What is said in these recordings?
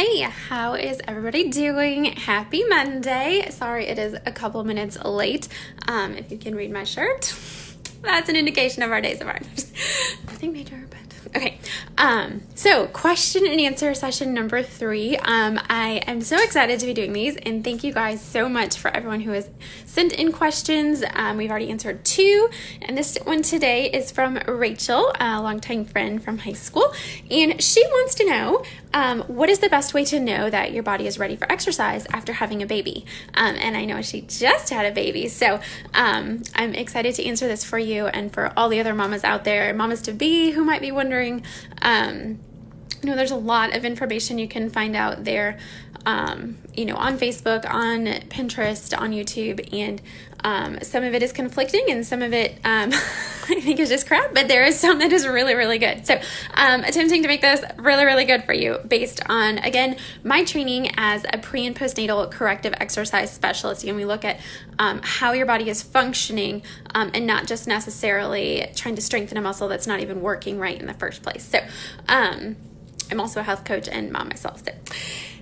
Hey, how is everybody doing? Happy Monday. Sorry it is a couple minutes late. If you can read my shirt, that's an indication of our days of art. Nothing major, but okay. So question and answer session number 3. I am so excited to be doing these, and thank you guys so much for everyone who has sent in questions. We've already answered 2, and this one today is from Rachel, a longtime friend from high school, and she wants to know what is the best way to know that your body is ready for exercise after having a baby? And I know she just had a baby, so I'm excited to answer this for you and for all the other mamas out there, mamas to be who might be wondering. There's a lot of information you can find out there, on Facebook, on Pinterest, on YouTube, and some of it is conflicting and some of it I think is just crap, but there is some that is really, really good. So attempting to make this really, really good for you based on, again, my training as a pre- and postnatal corrective exercise specialist. And we look at how your body is functioning and not just necessarily trying to strengthen a muscle that's not even working right in the first place. So I'm also a health coach and mom myself. So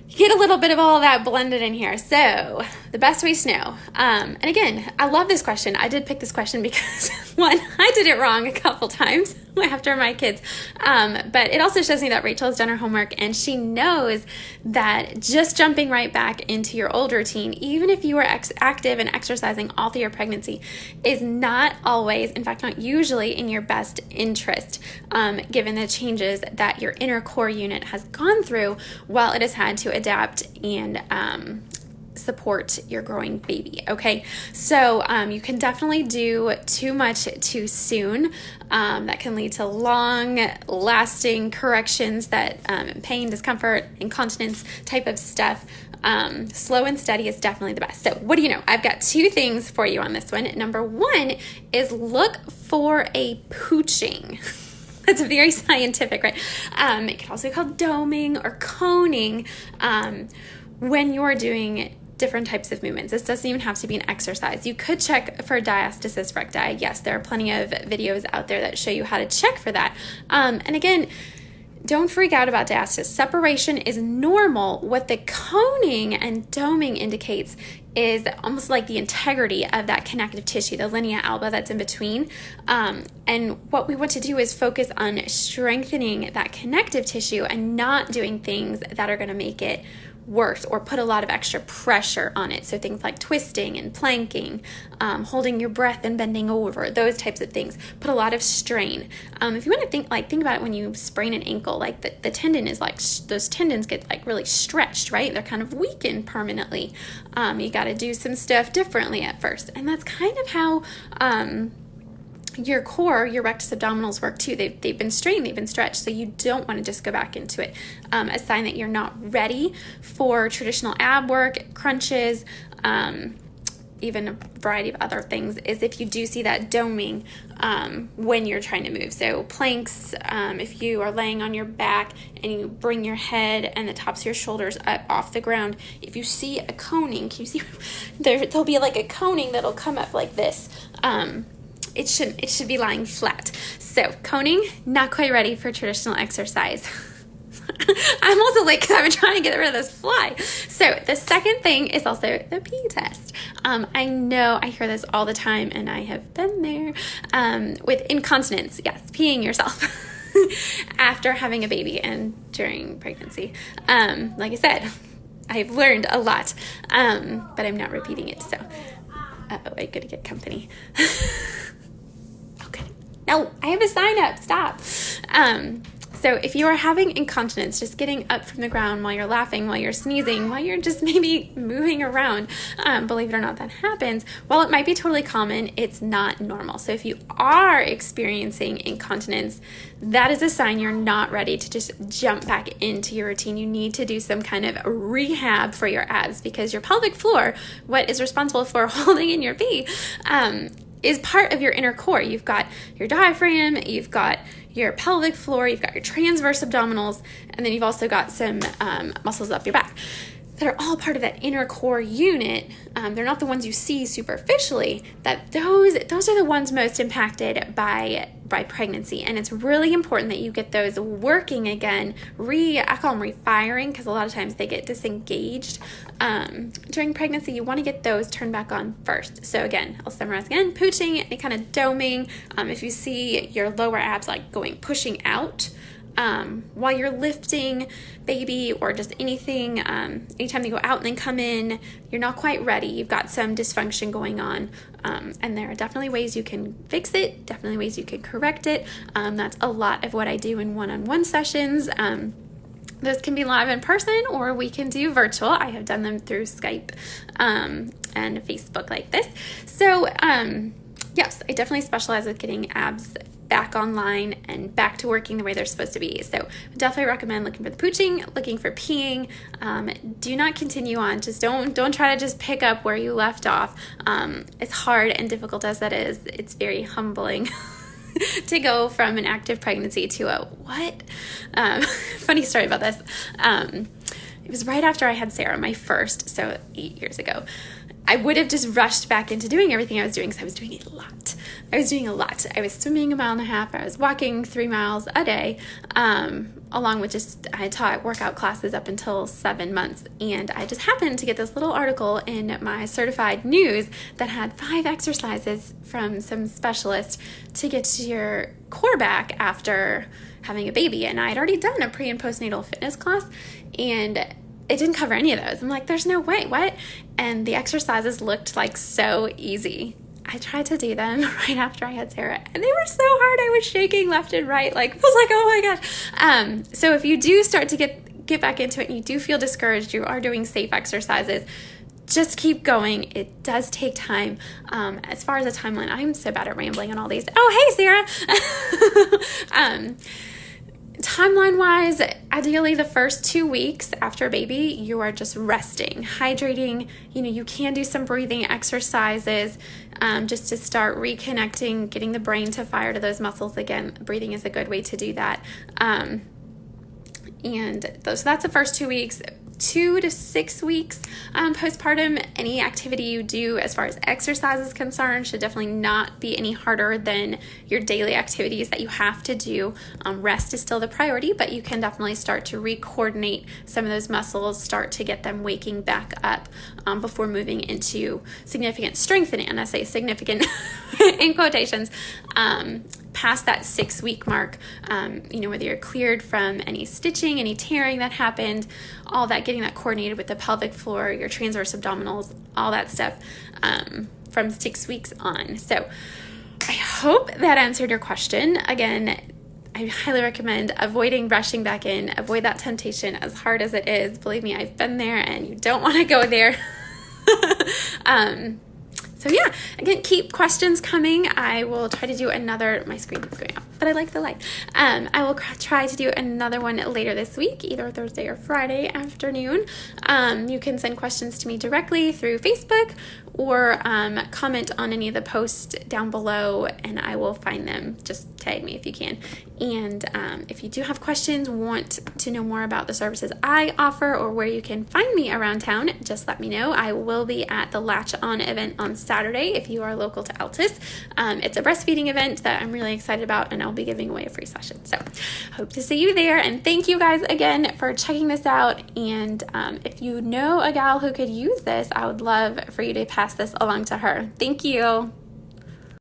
get a little bit of all that blended in here. So the best ways to know. And again, I love this question. I did pick this question because one, I did it wrong a couple times after my kids. But it also shows me that Rachel has done her homework and she knows that just jumping right back into your old routine, even if you were active and exercising all through your pregnancy, is not always, in fact, not usually in your best interest, given the changes that your inner core unit has gone through while it has had to adapt and support your growing baby. Okay, so you can definitely do too much too soon. That can lead to long lasting corrections that pain, discomfort, incontinence type of stuff. Slow and steady is definitely the best. So what do you know? I've got 2 things for you on this one. Number 1 is look for a pooching. That's very scientific, right? It can also be called doming or coning when you're doing different types of movements. This doesn't even have to be an exercise. You could check for diastasis recti. Yes, there are plenty of videos out there that show you how to check for that. And again, don't freak out about diastasis. Separation is normal. What the coning and doming indicates is almost like the integrity of that connective tissue, the linea alba that's in between. And what we want to do is focus on strengthening that connective tissue and not doing things that are going to make it worse or put a lot of extra pressure on it. So things like twisting and planking, holding your breath and bending over, those types of things put a lot of strain. If you want to think about it when you sprain an ankle, like the tendon is like, those tendons get like really stretched, right? They're kind of weakened permanently. You got to do some stuff differently at first. And that's kind of how your core, your rectus abdominals work too. They've been strained, they've been stretched, so you don't want to just go back into it. A sign that you're not ready for traditional ab work, crunches, even a variety of other things, is if you do see that doming when you're trying to move. So planks, if you are laying on your back and you bring your head and the tops of your shoulders up off the ground, if you see a coning, can you see there'll be like a coning that'll come up like this. It should be lying flat. So coning, not quite ready for traditional exercise. I'm also late because I've been trying to get rid of this fly. So the second thing is also the pee test. I know I hear this all the time, and I have been there with incontinence. Yes, peeing yourself after having a baby and during pregnancy. Like I said, I've learned a lot, but I'm not repeating it. So, I gotta get company. Okay. No, I have a sign up. Stop. So if you are having incontinence, just getting up from the ground while you're laughing, while you're sneezing, while you're just maybe moving around, believe it or not, that happens. While it might be totally common, it's not normal. So if you are experiencing incontinence, that is a sign you're not ready to just jump back into your routine. You need to do some kind of rehab for your abs, because your pelvic floor, what is responsible for holding in your pee, is part of your inner core. You've got your diaphragm, you've got your pelvic floor, you've got your transverse abdominals, and then you've also got some muscles up your back that are all part of that inner core unit. They're not the ones you see superficially. Those are the ones most impacted by by pregnancy. And it's really important that you get those working again, I call them refiring, because a lot of times they get disengaged during pregnancy. You want to get those turned back on first. So again, I'll summarize again: pooching, any kind of doming. If you see your lower abs like pushing out while you're lifting baby, or just anything, anytime they go out and then come in, you're not quite ready, you've got some dysfunction going on, and there are definitely ways you can fix it, definitely ways you can correct it. That's a lot of what I do in one-on-one sessions. Those can be live in person, or we can do virtual. I have done them through Skype and Facebook like this. So yes, I definitely specialize with getting abs back online and back to working the way they're supposed to be. So definitely recommend looking for the pooching, looking for peeing. Do not continue on. Just don't try to just pick up where you left off. As hard and difficult as that is, it's very humbling to go from an active pregnancy to a what? Funny story about this. It was right after I had Sarah, my first, so 8 years ago. I would have just rushed back into doing everything I was doing, because I was doing a lot. I was swimming 1.5 miles. I was walking 3 miles a day, along with I taught workout classes up until 7 months. And I just happened to get this little article in my certified news that had 5 exercises from some specialist to get to your core back after having a baby. And I had already done a pre and postnatal fitness class, and it didn't cover any of those. I'm like, there's no way, what? And the exercises looked like so easy. I tried to do them right after I had Sarah, and they were so hard. I was shaking left and right. I was like, oh my gosh. So if you do start to get back into it and you do feel discouraged, you are doing safe exercises, just keep going. It does take time. As far as a timeline, I'm so bad at rambling on all these. Oh, hey, Sarah. Timeline-wise, ideally the first 2 weeks after a baby, you are just resting, hydrating. You can do some breathing exercises just to start reconnecting, getting the brain to fire to those muscles again. Breathing is a good way to do that. So that's the first 2 weeks. 2 to 6 weeks postpartum, any activity you do as far as exercise is concerned should definitely not be any harder than your daily activities that you have to do. Rest is still the priority, but you can definitely start to re-coordinate some of those muscles, start to get them waking back up before moving into significant strengthening. And I say significant in quotations, past that 6-week mark, whether you're cleared from any stitching, any tearing that happened, all that, getting that coordinated with the pelvic floor, your transverse abdominals, all that stuff from 6 weeks on. So I hope that answered your question. Again, I highly recommend avoiding rushing back in. Avoid that temptation, as hard as it is. Believe me, I've been there, and you don't want to go there. So yeah, again, keep questions coming. I will try to do another, my screen is going off, but I like the light. I will try to do another one later this week, either Thursday or Friday afternoon. You can send questions to me directly through Facebook, or comment on any of the posts down below, and I will find them. Just tag me if you can. And if you do have questions, want to know more about the services I offer, or where you can find me around town, just let me know. I will be at the Latch On event on Saturday if you are local to Altus. It's a breastfeeding event that I'm really excited about, and I'll be giving away a free session. So hope to see you there, and thank you guys again for checking this out. And if you know a gal who could use this, I would love for you to pass this along to her. Thank you.